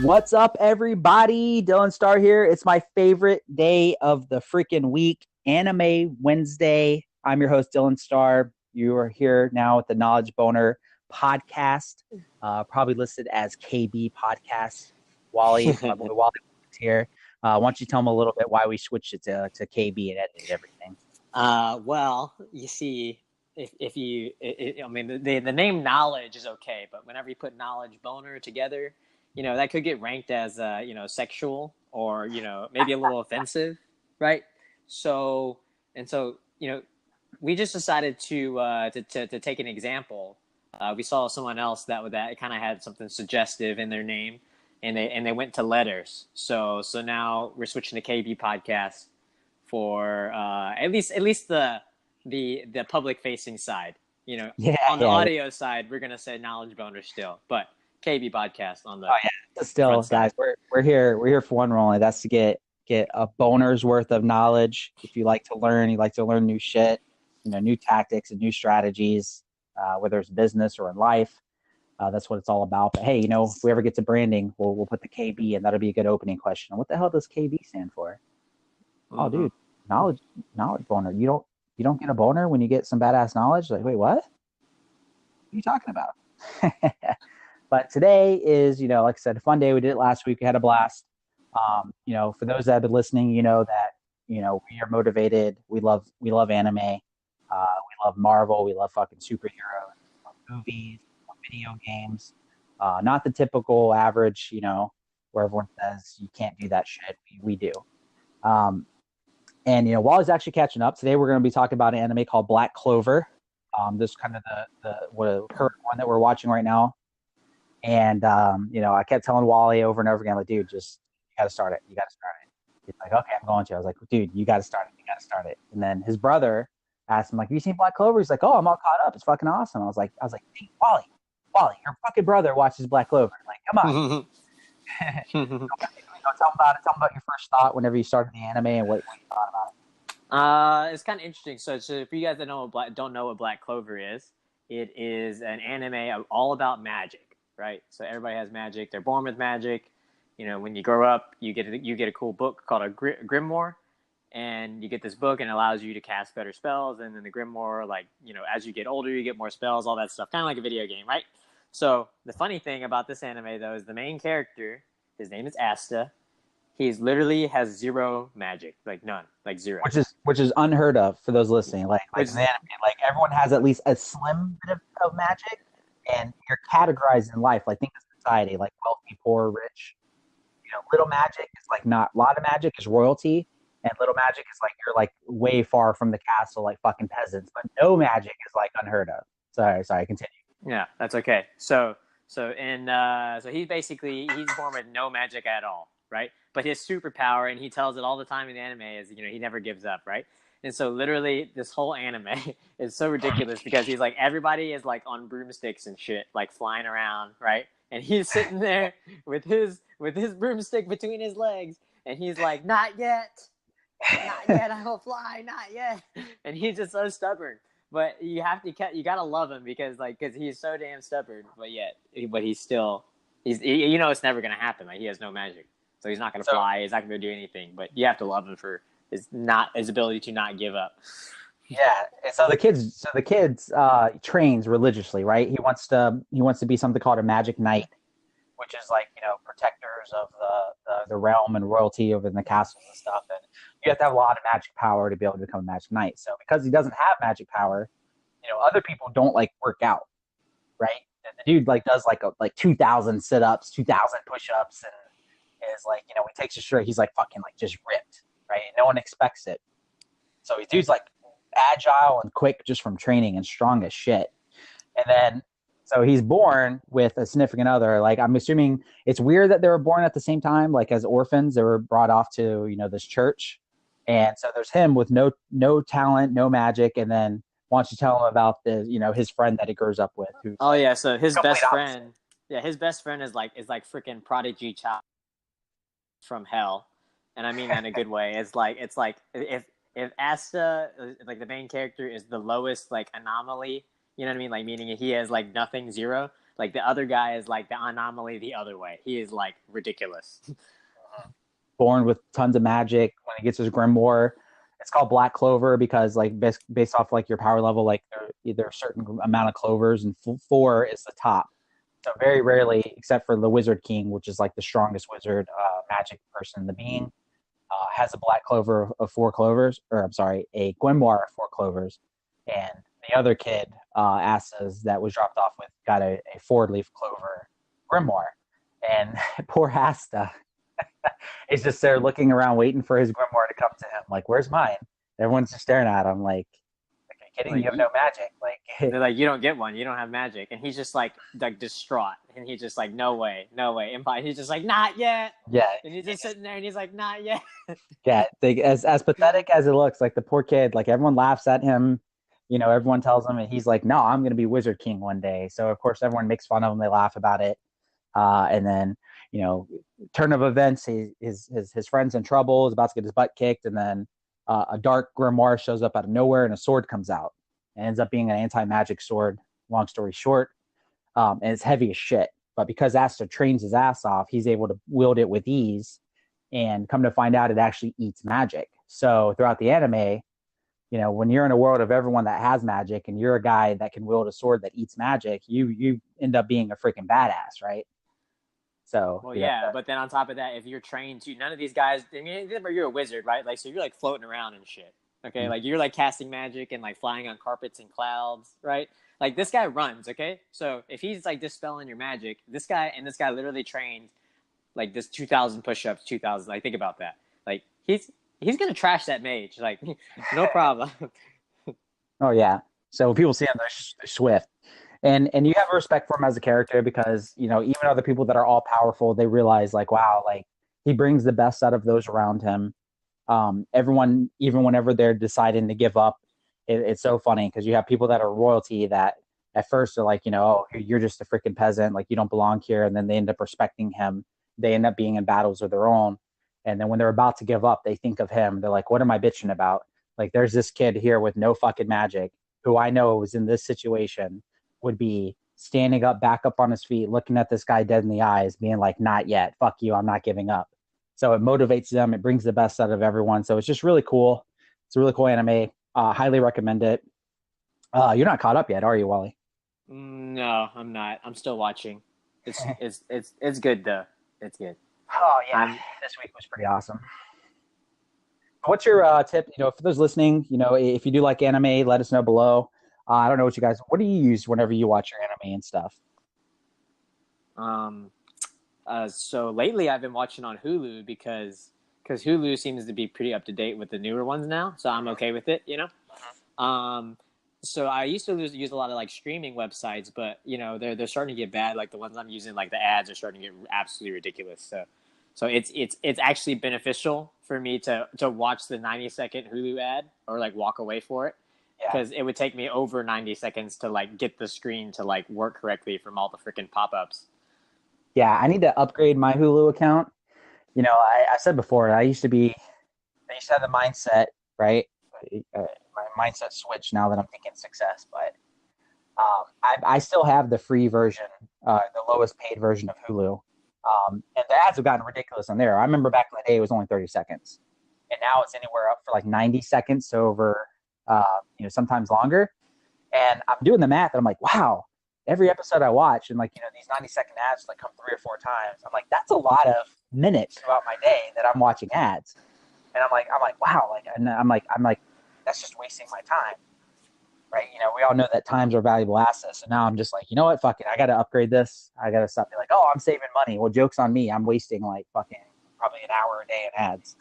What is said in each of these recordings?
What's up, everybody? Dylan Starr here. It's my favorite day of the freaking week, Anime Wednesday. I'm your host, Dylan Starr. You are here now with the Knowledge Boner podcast, probably listed as kB-Podcast. Wally, my boy Wally is here. Why don't you tell them a little bit why we switched it to kB and edited everything? Well, you see, I mean, the name Knowledge is okay, but whenever you put Knowledge Boner together, that could get ranked as, sexual or, maybe a little offensive, right? So, we just decided to take an example. We saw someone else that kind of had something suggestive in their name, and they went to letters. So now we're switching to kB-Podcast for at least the public facing side. On the audio side, we're gonna say Knowledge Boner still, but kB-Podcast on the still, guys. We're here for one only. That's to get a boner's worth of knowledge. If you like to learn, new shit, new tactics and new strategies, whether it's business or in life. That's what it's all about. But hey, if we ever get to branding, we'll put the KB, and that'll be a good opening question. What the hell does KB stand for? Mm-hmm. Oh, dude, knowledge boner. You don't get a boner when you get some badass knowledge. Like, wait, what? What are you talking about? But today is, like I said, a fun day. We did it last week. We had a blast. For those that have been listening, that we are motivated. We love anime. We love Marvel. We love fucking superheroes. We love movies. We love video games. Not the typical average, where everyone says you can't do that shit. We do. And while he's actually catching up, today we're going to be talking about an anime called Black Clover. This is kind of the current one that we're watching right now. And, I kept telling Wally over and over again, like, dude, you got to start it. You got to start it. He's like, okay, I'm going to. I was like, dude, you got to start it. You got to start it. And then his brother asked him, like, have you seen Black Clover? He's like, oh, I'm all caught up. It's fucking awesome. I was like, hey, Wally, your fucking brother watches Black Clover. Like, come on. Tell him about it. Tell him about your first thought whenever you started the anime and what you thought about it. It's kind of interesting. So for you guys that don't know what Black Clover is, it is an anime all about magic. Right, so everybody has magic. They're born with magic. When you grow up, you get a cool book called a Grimoire, and you get this book, and it allows you to cast better spells. And then the Grimoire, as you get older, you get more spells, all that stuff, kind of like a video game, right? So the funny thing about this anime, though, is the main character. His name is Asta. He's literally has zero magic, like none, like zero. Which is unheard of for those listening. Like an anime, like everyone has at least a slim bit of magic. And you're categorized in life, like think of society, like wealthy, poor, rich. Little magic is like not a lot of magic is royalty, and little magic is like you're like way far from the castle, like fucking peasants. But no magic is like unheard of. Sorry, continue. Yeah, that's okay. So he's born with no magic at all, right? But his superpower, and he tells it all the time in the anime, is he never gives up, right? And so literally this whole anime is so ridiculous because he's like, everybody is like on broomsticks and shit, like flying around, right? And he's sitting there with his broomstick between his legs, and he's like, not yet, I will fly, not yet. And he's just so stubborn. But you gotta love him because he's so damn stubborn. But he's still, it's never gonna happen. Like he has no magic, so he's not gonna fly. He's not gonna do anything. But you have to love him for his ability to not give up. Yeah, and so the kids trains religiously, right? He wants to be something called a magic knight, which is like protectors of the realm and royalty over in the castles and stuff. And you have to have a lot of magic power to be able to become a magic knight. So because he doesn't have magic power, other people don't like work out, right? And the dude does like 2,000 sit-ups, 2,000 push-ups, and is like he takes a shirt, he's like fucking like just ripped. Right? No one expects it. So his dude's like agile and quick just from training and strong as shit. And then, so he's born with a significant other. Like, I'm assuming it's weird that they were born at the same time. Like, as orphans, they were brought off to, this church. And so there's him with no talent, no magic. And then why don't you tell him about his friend that he grows up with? So his best friend. Yeah, his best friend is like freaking prodigy child from hell. And I mean that in a good way. It's like if Asta, like the main character, is the lowest like anomaly, you know what I mean? Like meaning he has like nothing, zero. Like the other guy is like the anomaly the other way. He is like ridiculous. Born with tons of magic. When he gets his Grimoire, it's called Black Clover because like based off like your power level, like there are certain amount of clovers, and 4 is the top. So very rarely, except for the Wizard King, which is like the strongest wizard magic person in the being, has a Black Clover of 4 clovers, or I'm sorry, a Grimoire of 4 clovers, and the other kid, Assa's, that was dropped off with, got a 4-leaf clover Grimoire, and poor Asta is just there looking around, waiting for his Grimoire to come to him. Like, where's mine? Everyone's just staring at him like, are you kidding? Like, You have no magic. Like, they're like, you don't get one. You don't have magic. And he's just like distraught. And he's just like, no way. And he's just like, not yet. yeah. And he's just sitting there and he's like, not yet. Yeah. As pathetic as it looks, like the poor kid, like everyone laughs at him. You know, everyone tells him, and he's like, no, I'm going to be Wizard King one day. So, of course, everyone makes fun of him. They laugh about it. And then, you know, turn of events, his friend's in trouble, is about to get his butt kicked, and then a dark Grimoire shows up out of nowhere, and a sword comes out. It ends up being an anti-magic sword, long story short, and it's heavy as shit. But because Asta trains his ass off, he's able to wield it with ease, and come to find out it actually eats magic. So throughout the anime, you know, when you're in a world of everyone that has magic, and you're a guy that can wield a sword that eats magic, you end up being a freaking badass, right? So, well, yeah, but then on top of that, if you're trained to, none of these guys, I mean, you're a wizard, right? Like, so you're like floating around and shit. Okay, mm-hmm. Like you're like casting magic and like flying on carpets and clouds, right? Like this guy runs. Okay, so if he's like dispelling your magic, this guy literally trained like this 2,000 push-ups, 2,000. Like think about that. Like he's gonna trash that mage. Like no problem. Oh yeah. So when people see him, they're swift. And you have respect for him as a character because, you know, even other people that are all powerful, they realize like, wow, like he brings the best out of those around him. Everyone, even whenever they're deciding to give up, it's so funny because you have people that are royalty that at first are like, you know, oh, you're just a freaking peasant, like you don't belong here. And then they end up respecting him. They end up being in battles of their own. And then when they're about to give up, they think of him. They're like, what am I bitching about? Like there's this kid here with no fucking magic who I know was in this situation, would be standing up, back up on his feet, looking at this guy dead in the eyes, being like, not yet, fuck you, I'm not giving up. So it motivates them. It brings the best out of everyone. So it's just really cool. It's a really cool anime. Highly recommend it. You're not caught up yet, are you, Wally? No, I'm not. I'm still watching. It's good though. It's good. Oh yeah, this week was pretty awesome. What's your tip? You know, for those listening, you know, if you do like anime, let us know below. I don't know what do you use whenever you watch your anime and stuff? So lately I've been watching on Hulu because Hulu seems to be pretty up to date with the newer ones now. So I'm okay with it, you know? So I used to use a lot of like streaming websites, but you know, they're starting to get bad. Like the ones I'm using, like the ads are starting to get absolutely ridiculous. So it's actually beneficial for me to watch the 90-second Hulu ad or like walk away for it. Because it would take me over 90 seconds to like get the screen to like work correctly from all the freaking pop-ups. Yeah, I need to upgrade my Hulu account. You know, I said before, I used to have the mindset, right? My mindset switched now that I'm thinking success, but I still have the free version, the lowest paid version of Hulu. And the ads have gotten ridiculous on there. I remember back in the day, it was only 30 seconds. And now it's anywhere up for like 90 seconds to over, you know, sometimes longer. And I'm doing the math and I'm like, wow, every episode I watch and like, you know, these 90-second ads like come 3 or 4 times. I'm like, that's a lot of minutes throughout my day that I'm watching ads. And I'm like, wow, like, and I'm like, that's just wasting my time. Right. You know, we all know that times are valuable assets. And now I'm just like, you know what? Fuck it. I got to upgrade this. I got to stop being like, oh, I'm saving money. Well, joke's on me. I'm wasting like fucking probably an hour a day in ads.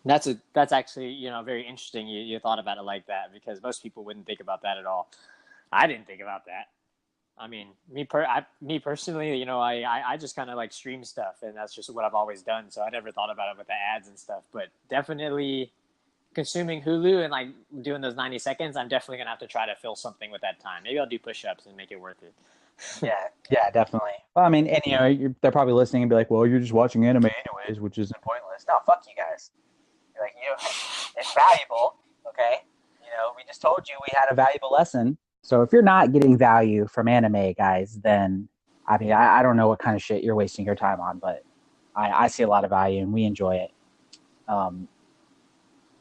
That's actually, you know, very interesting. You thought about it like that because most people wouldn't think about that at all. I didn't think about that. I mean, me personally, you know, I just kind of like stream stuff and that's just what I've always done. So I never thought about it with the ads and stuff, but definitely consuming Hulu and like doing those 90 seconds, I'm definitely going to have to try to fill something with that time. Maybe I'll do push-ups and make it worth it. Yeah, definitely. Well, I mean, and you know, they're probably listening and be like, well, you're just watching anime anyways, which isn't pointless. No, fuck you guys. Like, you know, it's valuable, okay? You know, we just told you we had a valuable lesson, So if you're not getting value from anime, guys, then I mean, I don't know what kind of shit you're wasting your time on, but I see a lot of value and we enjoy it. Um,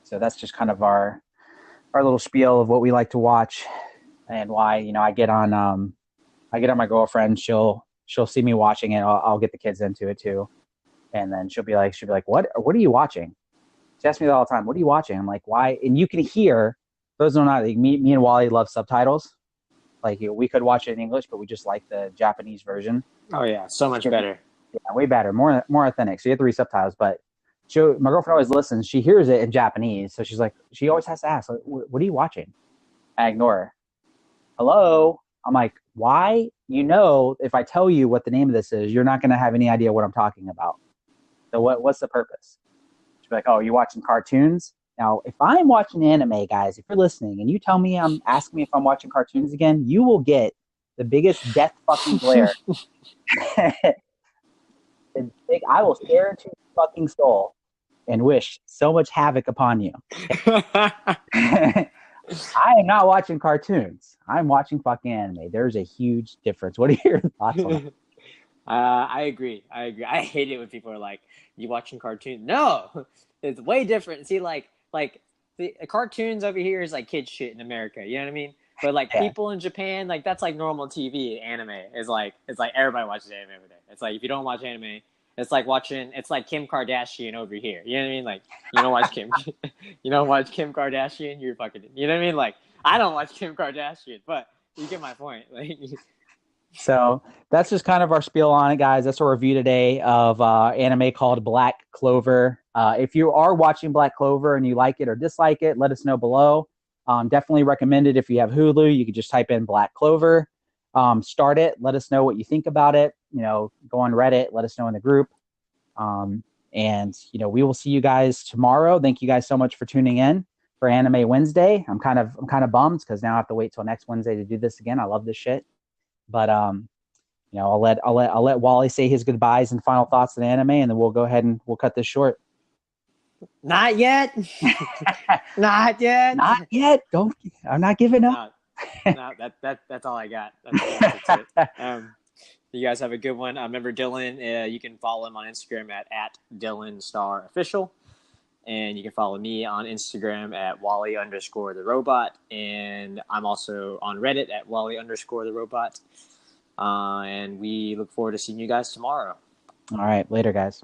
so that's just kind of our little spiel of what we like to watch and why. I get on my girlfriend. She'll see me watching it. I'll get the kids into it too, and then she'll be like, what are you watching? She asks me that all the time. What are you watching? I'm like, why? And you can hear those are not like, me and Wally love subtitles. Like we could watch it in English, but we just like the Japanese version. Oh yeah, so much better. Yeah, way better, more authentic. So you have to read subtitles, but my girlfriend always listens. She hears it in Japanese, so she's like, she always has to ask, like, "What are you watching?" I ignore her. Hello, I'm like, why? If I tell you what the name of this is, you're not going to have any idea what I'm talking about. So what's the purpose? She'll be like, oh, you watching cartoons? Now, if I'm watching anime, guys, if you're listening and you tell me I'm asking me if I'm watching cartoons again, you will get the biggest death fucking glare. I will stare into your fucking soul and wish so much havoc upon you. I am not watching cartoons. I'm watching fucking anime. There's a huge difference. What are your thoughts on that? I agree. I hate it when people are like, "You watching cartoons?" No, it's way different. See, like the cartoons over here is like kid shit in America. You know what I mean? But like people in Japan, like that's like normal TV. Anime is like everybody watches anime over there. It's like if you don't watch anime, it's like Kim Kardashian over here. You know what I mean? Like you don't watch Kim, you don't watch Kim Kardashian. You're fucking. You know what I mean? Like I don't watch Kim Kardashian, but you get my point. Like. So that's just kind of our spiel on it, guys. That's our review today of anime called Black Clover. If you are watching Black Clover and you like it or dislike it, let us know below. Definitely recommend it. If you have Hulu, you can just type in Black Clover. Start it. Let us know what you think about it. Go on Reddit. Let us know in the group. And we will see you guys tomorrow. Thank you guys so much for tuning in for Anime Wednesday. I'm kind of bummed because now I have to wait till next Wednesday to do this again. I love this shit. But I'll let Wally say his goodbyes and final thoughts on anime, and then we'll go ahead and we'll cut this short. Not yet. Not yet. Not yet. I'm not giving up. No, that's all I got. That's it. You guys have a good one. Remember Dylan. You can follow him on Instagram at Dylan Starr Official. And you can follow me on Instagram at Wally_the robot. And I'm also on Reddit at Wally_the robot. And we look forward to seeing you guys tomorrow. All right. Later, guys.